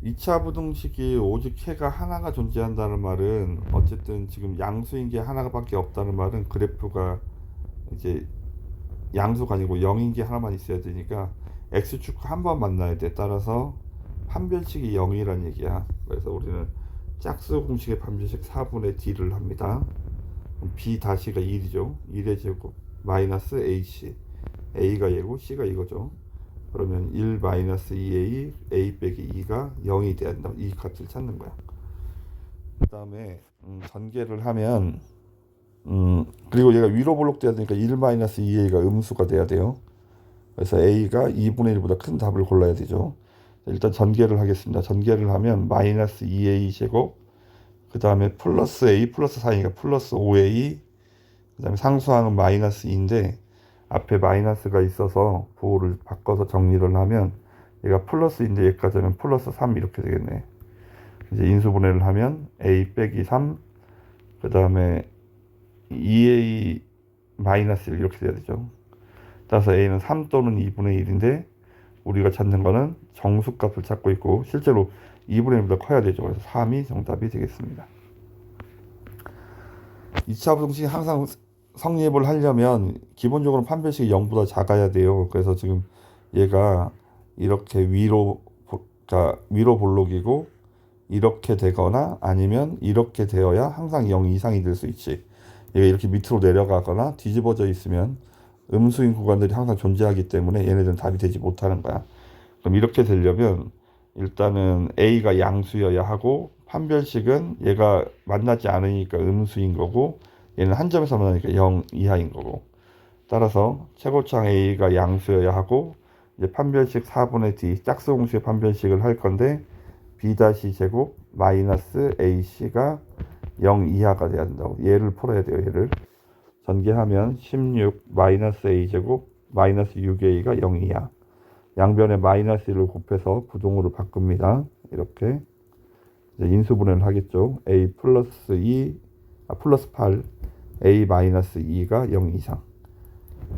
2차 부등식이 오직 해가 하나가 존재한다는 말은, 어쨌든 지금 양수인 게 하나밖에 없다는 말은 그래프가 이제 양수가 아니고 0인 게 하나만 있어야 되니까 x축 한 번 만나야 돼. 따라서 판별식이 0이란 얘기야. 그래서 우리는 짝수 공식의 판별식 4분의 d를 합니다. 그럼 b 다시가 1이죠. 1의 제곱 마이너스 ac, a가 얘고 c가 이거죠. 그러면 1 마이너스 2a, a 빼기 2가 0이 돼야 된다. 이 값을 찾는 거야. 그 다음에 전개를 하면 그리고 얘가 위로 볼록돼야 되니까 1 마이너스 2a가 음수가 돼야 돼요. 그래서 a가 2분의 1보다 큰 답을 골라야 되죠. 일단 전개를 하겠습니다. 전개를 하면 마이너스 2a 제곱, 그 다음에 플러스 a 플러스 4이니까 플러스 5a, 그 다음에 상수항은 마이너스 2인데 앞에 마이너스가 있어서 부호를 바꿔서 정리를 하면 얘가 플러스인데 여기까지 하면 플러스 3 이렇게 되겠네. 이제 인수분해를 하면 a 빼기 3, 그 다음에 2a 마이너스 1 이렇게 돼야 되죠. 따라서 a는 3 또는 2분의 1인데 우리가 찾는 거는 정수값을 찾고 있고 실제로 2분의 1보다 커야 되죠. 그래서 3이 정답이 되겠습니다. 2차 부등식이 항상 성립을 하려면 기본적으로 판별식이 0보다 작아야 돼요. 그래서 지금 얘가 이렇게 위로 볼록이고 이렇게 되거나 아니면 이렇게 되어야 항상 0 이상이 될 수 있지. 얘가 이렇게 밑으로 내려가거나 뒤집어져 있으면 음수인 구간들이 항상 존재하기 때문에 얘네들은 답이 되지 못하는 거야. 그럼 이렇게 되려면 일단은 a가 양수여야 하고 판별식은 얘가 만나지 않으니까 음수인 거고 얘는 한 점에서 만나니까 0 이하인 거고, 따라서 최고창 a가 양수여야 하고 이제 판별식 4분의 d 짝수 공식의 판별식을 할 건데 b 다시 제곱 마이너스 ac가 0 이하가 돼야 된다고. 얘를 풀어야 돼요. 얘를 전개하면 16 마이너스 a 제곱 마이너스 6a가 0 이하, 양변에 마이너스 1을 곱해서 부동으로 바꿉니다. 이렇게 이제 인수분해를 하겠죠. a 플러스 2, 플러스 8, a 마이너스 2가 0 이상.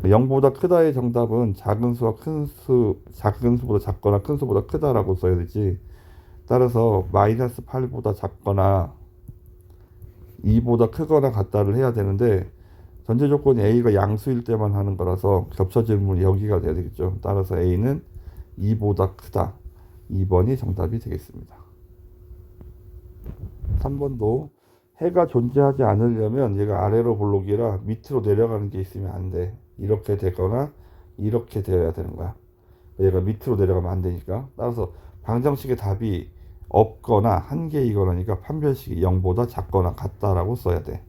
0보다 크다의 정답은 작은 수와 큰 수, 작은 수보다 작거나 큰 수보다 크다라고 써야 되지. 따라서 마이너스 8보다 작거나 2보다 크거나 같다를 해야 되는데 전제 조건이 a가 양수일 때만 하는 거라서 겹쳐지는 부분이 여기가 돼야 되겠죠. 따라서 a는 2보다 크다. 2번이 정답이 되겠습니다. 3번도 해가 존재하지 않으려면 얘가 아래로 볼록이라 밑으로 내려가는 게 있으면 안 돼. 이렇게 되거나 이렇게 되어야 되는 거야. 얘가 밑으로 내려가면 안 되니까. 따라서 방정식의 답이 없거나 한개이거나니까 판별식이 0보다 작거나 같다라고 써야 돼.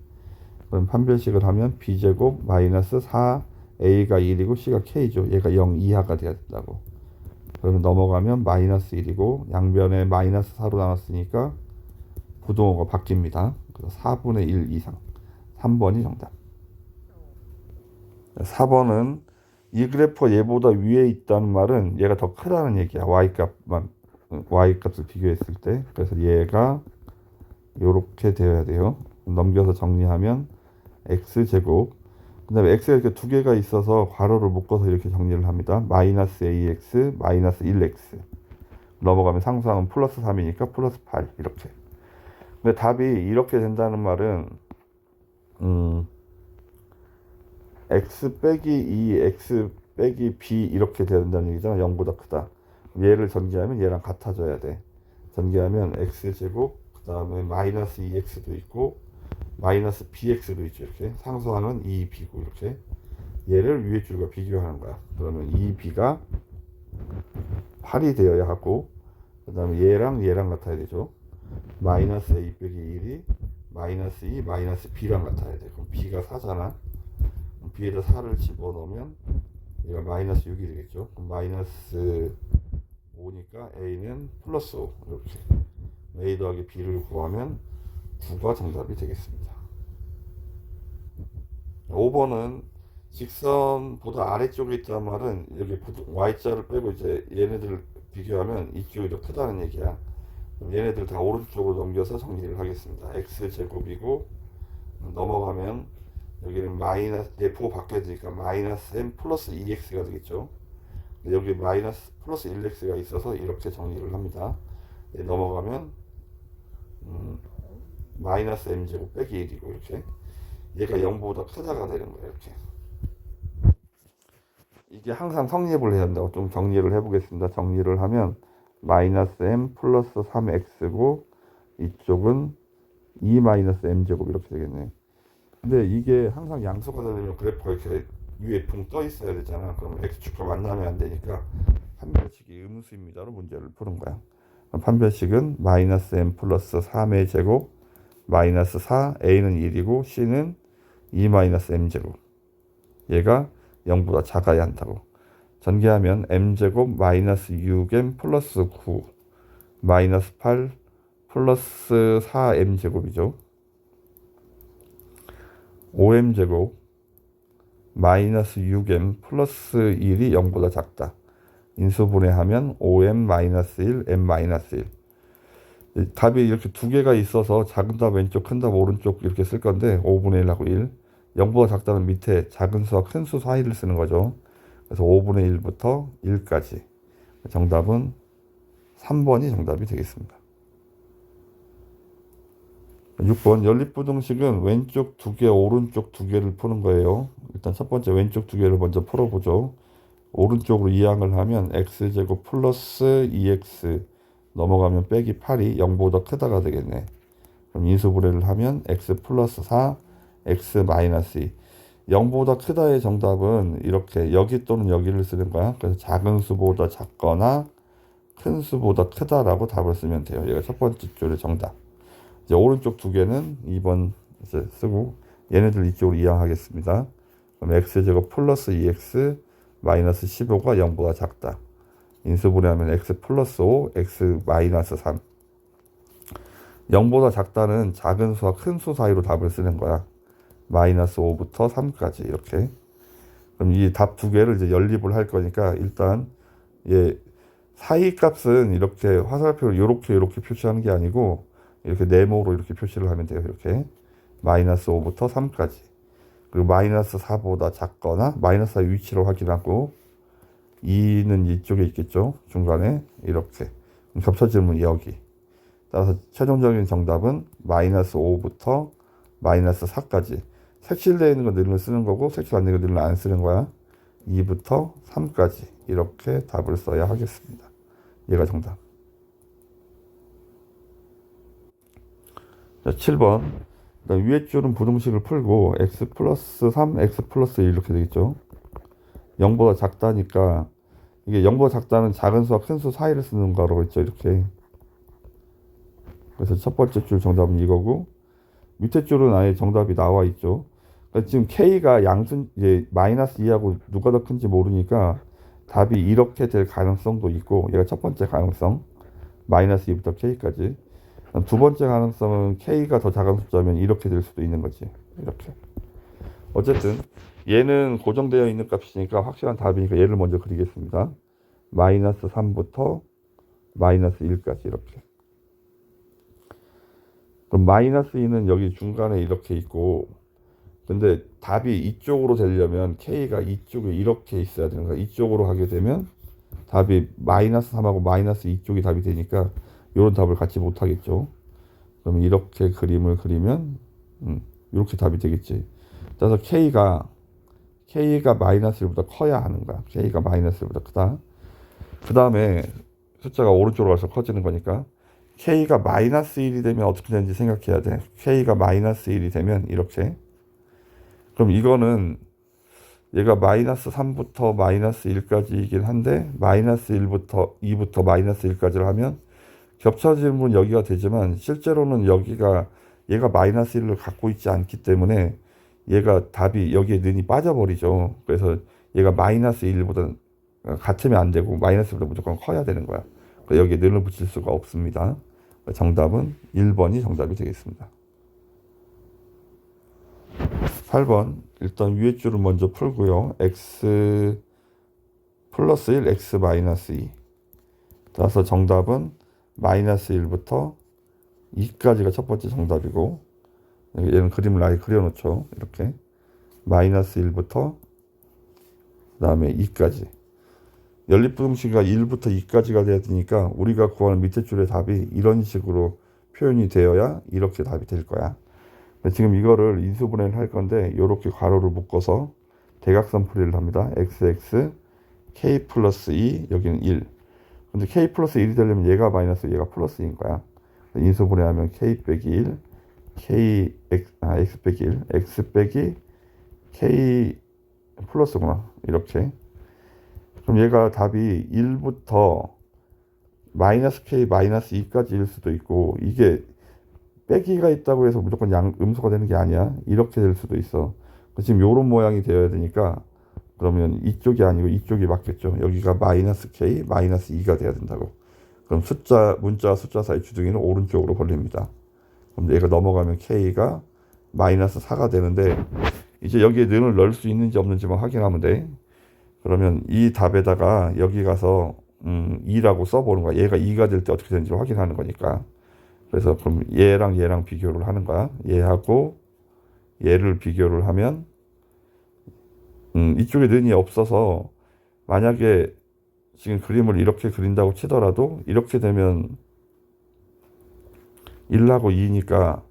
그럼 판별식을 하면 b제곱 마이너스 4 a가 1이고 c가 k죠. 얘가 0 이하가 돼야 된다고. 그러면 넘어가면 마이너스 1이고 양변에 마이너스 4로 나눴으니까 부동호가 바뀝니다. 그래서 4분의 1 이상. 3번이 정답. 4번은 이 그래프가 얘보다 위에 있다는 말은 얘가 더 크다는 얘기야. y값을 비교했을 때. 그래서 얘가 이렇게 되어야 돼요. 넘겨서 정리하면 x제곱, 그 다음에 x가 이렇게 두 개가 있어서 괄호를 묶어서 이렇게 정리를 합니다. 마이너스 ax 마이너스 1x, 넘어가면 상수항은 플러스 3이니까 플러스 8 이렇게. 근데 답이 이렇게 된다는 말은 x 빼기 2 x 빼기 b 이렇게 된다는 얘기잖아. 0보다 크다. 얘를 전개하면 얘랑 같아져야 돼. 전개하면 x제곱, 그 다음에 마이너스 2x도 있고 마이너스 bx도 있죠. 이렇게 상수항은 2b고 이렇게 얘를 위에 줄과 비교하는 거야. 그러면 2b가 8이 되어야 하고 그 다음에 얘랑 같아야 되죠. 마이너스 a 빼기 1이 마이너스 2 마이너스 b랑 같아야 돼. 그럼 b가 4잖아. b에다 4를 집어넣으면 얘가 마이너스 6이 되겠죠. 그럼 마이너스 5니까 a는 플러스 5 이렇게. a 더하기 b를 구하면 9가 정답이 되겠습니다. 5번은 직선보다 아래쪽에 있다는 말은 여기 y자를 빼고 이제 얘네들을 비교하면 이쪽이 더 크다는 얘기야. 얘네들 다 오른쪽으로 넘겨서 정리를 하겠습니다. x제곱이고 넘어가면 여기는 마이너스, 부호 바뀌어야 되니까 마이너스 m 플러스 2x가 되겠죠. 여기 마이너스 플러스 1x가 있어서 이렇게 정리를 합니다. 넘어가면 마이너스 m제곱 빼기 1이고 이렇게 얘가 0보다 크다가 되는 거예요. 이렇게 이게 항상 성립을 해야 한다고. 좀 정리를 해보겠습니다. 정리를 하면 마이너스 m 플러스 3x고 이쪽은 2 마이너스 m제곱 이렇게 되겠네. 근데 이게 항상 양수가 되려면 그래프가 이렇게 위에 붕 떠 있어야 되잖아. 그럼 x축과 만나면 안 되니까 판별식이 음수입니다로 문제를 푸는 거야. 그럼 판별식은 마이너스 m 플러스 3의 제곱 마이너스 4 a는 1이고 c는 2 마이너스 m제곱. 얘가 0보다 작아야 한다고. 전개하면 m제곱 마이너스 6m 플러스 9 마이너스 8 플러스 4m제곱이죠. 5m제곱 마이너스 6m 플러스 1이 0보다 작다. 인수분해하면 5m 마이너스 1 m 마이너스 1. 답이 이렇게 두 개가 있어서 작은 답 왼쪽 큰 답 오른쪽 이렇게 쓸 건데 5분의 1하고 1 0보다 작다는 밑에 작은 수와 큰 수 사이를 쓰는 거죠. 그래서 5분의 1부터 1까지. 정답은 3번이 정답이 되겠습니다. 6번 연립부등식은 왼쪽 두 개, 오른쪽 두 개를 푸는 거예요. 일단 첫 번째 왼쪽 두 개를 먼저 풀어보죠. 오른쪽으로 이항을 하면 x제곱 플러스 2x 넘어가면 빼기 8이 0보다 크다가 되겠네. 그럼 인수분해를 하면 x 플러스 4 x 마이너스 2 0보다 크다의 정답은 이렇게 여기 또는 여기를 쓰는 거야. 그래서 작은 수보다 작거나 큰 수보다 크다라고 답을 쓰면 돼요. 얘가 첫 번째 줄의 정답. 이제 오른쪽 두 개는 2번 이제 쓰고 얘네들 이쪽으로 이항하겠습니다. 그럼 x제곱 플러스 2x 마이너스 15가 0보다 작다. 인수분해하면 x 플러스 5 x 마이너스 3. 0보다 작다는 작은 수와 큰 수 사이로 답을 쓰는 거야. 마이너스 5부터 3까지 이렇게. 그럼 이 답 두 개를 이제 연립을 할 거니까 일단 얘 사이 값은 이렇게 화살표를 이렇게 표시하는 게 아니고 이렇게 네모로 이렇게 표시를 하면 돼요. 이렇게 마이너스 5부터 3까지. 그리고 마이너스 4보다 작거나 마이너스 4 위치로 확인하고 2는 이쪽에 있겠죠. 중간에 이렇게 겹쳐지면 여기. 따라서 최종적인 정답은 마이너스 5부터 마이너스 4까지. 색칠되어 있는 거 늘을 쓰는 거고 색칠 안 되는 거 늘을 안 쓰는 거야. 2부터 3까지 이렇게 답을 써야 하겠습니다. 얘가 정답. 자, 7번. 위에 줄은 부등식을 풀고 x 플러스 3, x 플러스 1 이렇게 되겠죠. 0보다 작다니까 이게 0보다 작다는 작은 수와 큰 수 사이를 쓰는 거라고 했죠. 이렇게. 그래서 첫 번째 줄 정답은 이거고 밑에 줄은 아예 정답이 나와 있죠. 그러니까 지금 k가 양수 이제 마이너스 2하고 누가 더 큰지 모르니까 답이 이렇게 될 가능성도 있고 얘가 첫 번째 가능성 마이너스 2부터 k까지. 두 번째 가능성은 k가 더 작은 숫자면 이렇게 될 수도 있는 거지. 이렇게. 어쨌든 얘는 고정되어 있는 값이니까 확실한 답이니까 얘를 먼저 그리겠습니다. 마이너스 3부터 마이너스 1까지 이렇게. 그럼 마이너스 2는 여기 중간에 이렇게 있고 근데 답이 이쪽으로 되려면 k가 이쪽에 이렇게 있어야 되는 거야. 이쪽으로 하게 되면 답이 마이너스 3하고 마이너스 2쪽이 답이 되니까 이런 답을 같이 못 하겠죠. 그럼 이렇게 그림을 그리면 이렇게 답이 되겠지. 그래서 k가 마이너스 1보다 커야 하는 거야. k가 마이너스 1보다 크다. 그 다음에 숫자가 오른쪽으로 가서 커지는 거니까 k가 마이너스 1이 되면 어떻게 되는지 생각해야 돼. k가 마이너스 1이 되면 이렇게. 그럼 이거는 얘가 마이너스 3부터 마이너스 1까지이긴 한데 마이너스 1부터 2부터 마이너스 1까지를 하면 겹쳐지는 분 여기가 되지만 실제로는 얘가 마이너스 1을 갖고 있지 않기 때문에 얘가 답이 여기에 는이 빠져버리죠. 그래서 얘가 마이너스 1보다 같으면 안 되고 마이너스 1보다 무조건 커야 되는 거야. 여기에 는을 붙일 수가 없습니다. 정답은 1번이 정답이 되겠습니다. 8번 일단 위에 줄을 먼저 풀고요. x 플러스 1, x 마이너스 2. 따라서 정답은 마이너스 1부터 2까지가 첫 번째 정답이고 얘는 그림을 아예 그려놓죠. 이렇게 마이너스 1부터 그 다음에 2까지. 연립부등식이 1부터 2까지가 돼야 되니까 우리가 구하는 밑에 줄의 답이 이런 식으로 표현이 되어야 이렇게 답이 될 거야. 지금 이거를 인수분해를 할 건데 이렇게 괄호를 묶어서 대각선 풀이를 합니다. xx k 플러스 2 여기는 1. 근데 k 플러스 1이 되려면 얘가 마이너스 얘가 플러스인 거야. 인수분해하면 k 빼기 1 x 빼기 1 x 빼기 k 플러스구나. 이렇게. 그럼 얘가 답이 1부터 마이너스 k 마이너스 2까지일 수도 있고, 이게 빼기가 있다고 해서 무조건 음수가 되는 게 아니야. 이렇게 될 수도 있어. 지금 요런 모양이 되어야 되니까 그러면 이쪽이 아니고 이쪽이 맞겠죠. 여기가 마이너스 k 마이너스 2가 돼야 된다고. 그럼 문자와 숫자 사이 주둥이는 오른쪽으로 벌립니다. 그럼 얘가 넘어가면 k가 마이너스 4가 되는데, 이제 여기에 는을 넣을 수 있는지 없는지만 확인하면 돼. 그러면 이 답에다가 여기 가서 2라고 써보는 거야. 얘가 2가 될 때 어떻게 되는지 확인하는 거니까. 그래서 그럼 얘랑 비교를 하는 거야. 얘하고 얘를 비교를 하면 이쪽에 는이 없어서, 만약에 지금 그림을 이렇게 그린다고 치더라도 이렇게 되면 1하고 2니까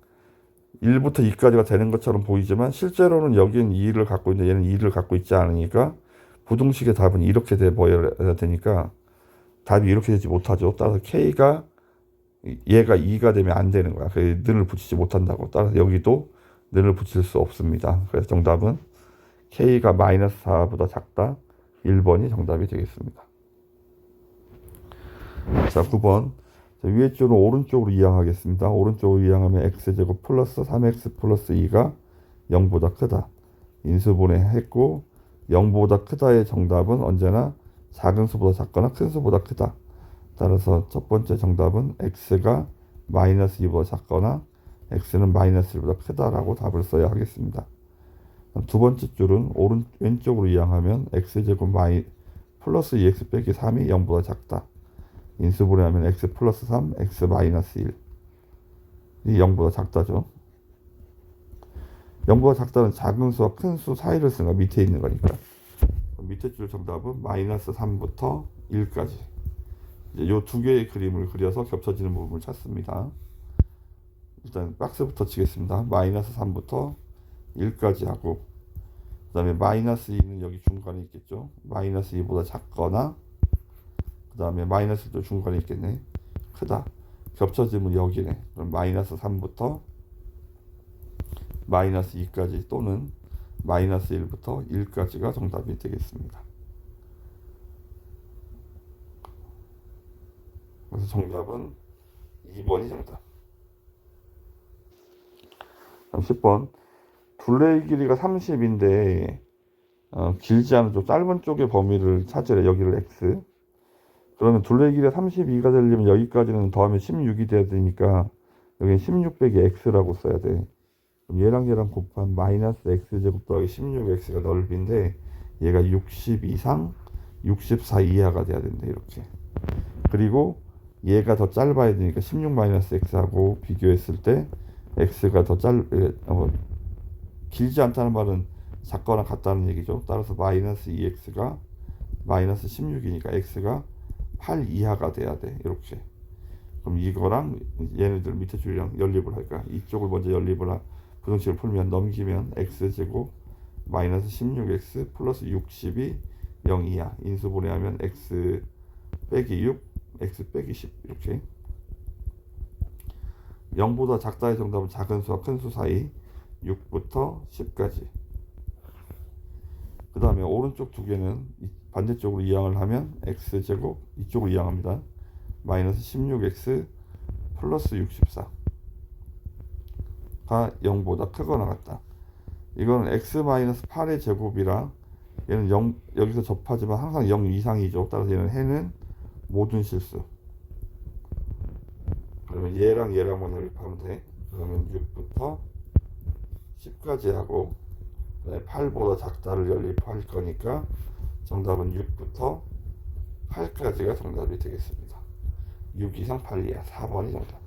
1부터 2까지가 되는 것처럼 보이지만 실제로는 여기는 2를 갖고 있는데 얘는 2를 갖고 있지 않으니까 부등식의 답은 이렇게 돼 보여야 되니까 답이 이렇게 되지 못하죠. 따라서 k가 얘가 2가 되면 안 되는 거야. 그래서 는을 붙이지 못한다고. 따라서 여기도 는을 붙일 수 없습니다. 그래서 정답은 k가 마이너스 4보다 작다. 1번이 정답이 되겠습니다. 자, 9번. 자, 위에 줄은 오른쪽으로 이항하겠습니다. 오른쪽으로 이항하면 x제곱 플러스 3x 플러스 2가 0보다 크다. 인수분해 했고 0보다 크다의 정답은 언제나 작은 수보다 작거나 큰 수보다 크다. 따라서 첫 번째 정답은 x가 마이너스 2보다 작거나 x는 마이너스 1보다 크다라고 답을 써야 하겠습니다. 두 번째 줄은 왼쪽으로 이항하면 x제곱 플러스 2x 빼기 3이 0보다 작다. 인수분해하면 x 플러스 3, x 마이너스 1. 이 0보다 작다죠. 0보다 작다는 작은 수와 큰 수 사이를 쓰는 거, 밑에 있는 거니까. 밑에 줄 정답은 마이너스 3부터 1까지. 이 두 개의 그림을 그려서 겹쳐지는 부분을 찾습니다. 일단 박스부터 치겠습니다. 마이너스 3부터 1까지 하고, 그 다음에 마이너스 2는 여기 중간에 있겠죠. 마이너스 2보다 작거나, 그 다음에 마이너스 1도 중간에 있겠네. 크다. 겹쳐지면 여기네. 그럼 마이너스 3부터 마이너스 2까지 또는 마이너스 1부터 1까지가 정답이 되겠습니다. 그래서 정답은 2번이 정답. 10번. 둘레의 길이가 30인데 길지 않은 쪽, 짧은 쪽의 범위를 찾으래. 여기를 x. 그러면 둘레의 길이가 32가 되려면 여기까지는 더하면 16이 돼야 되니까 여기는 16 빼기 x라고 써야 돼. 그럼 얘랑 곱한 마이너스 x제곱 더하기 16x가 넓이인데 얘가 60 이상 64 이하가 돼야 된다. 이렇게. 그리고 얘가 더 짧아야 되니까 16 마이너스 x하고 비교했을 때 x가 더 길지 않다는 말은 작거나 같다는 얘기죠. 따라서 마이너스 2x가 마이너스 16이니까 x가 8 이하가 돼야 돼. 이렇게. 그럼 이거랑 얘네들 밑에 줄이랑 연립을 할까? 이쪽을 먼저 연립을 부등식을 풀면 넘기면 x제곱 마이너스 16x 플러스 60이 0 이하. 인수분해하면 x 빼기 6 x 빼기 10 이렇게. 0보다 작다의 정답은 작은 수와 큰 수 사이 6부터 10까지. 그 다음에 오른쪽 두 개는 반대쪽으로 이항을 하면 x제곱 이쪽으로 이항합니다. 마이너스 16x 플러스 64가 0보다 크거나 같다. 이거는 x 마이너스 8의 제곱이라 얘는 0 여기서 접하지만 항상 0 이상이죠. 따라서 얘는 해는 모든 실수. 그러면 얘랑만 연립하면 돼. 그러면 6부터 10까지 하고 8보다 작다를 연립할 거니까 정답은 6부터 8까지가 정답이 되겠습니다. 6 이상 8 이하 4번이 정답.